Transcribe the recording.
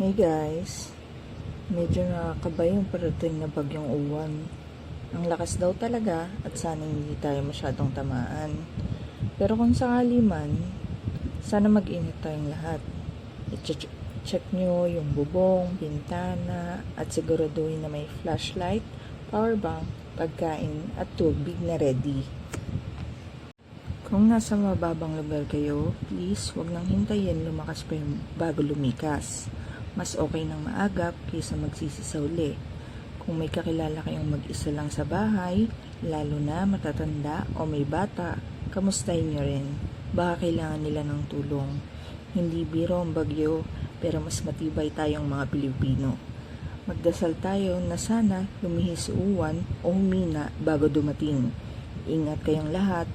Hey guys, medyo nakakaba yung parating na bagyong uwan. Ang lakas daw talaga at sana hindi tayo masyadong tamaan. Pero kung sakali man, sana mag-ingat tayong lahat. I-check nyo yung bubong, bintana at siguraduhin na may flashlight, power bank, pagkain at tubig na ready. Kung nasa mababang lugar kayo, please huwag nang hintayin lumakas pa yung bago lumikas. Mas okay nang maagap kaysa magsisi sa uli. Kung may kakilala kayong mag-isa lang sa bahay, lalo na matatanda o may bata, kamustahin nyo rin. Baka kailangan nila ng tulong. Hindi biro ang bagyo, pero mas matibay tayong mga Pilipino. Magdasal tayo na sana lumihis uwan o humina bago dumating. Ingat kayong lahat.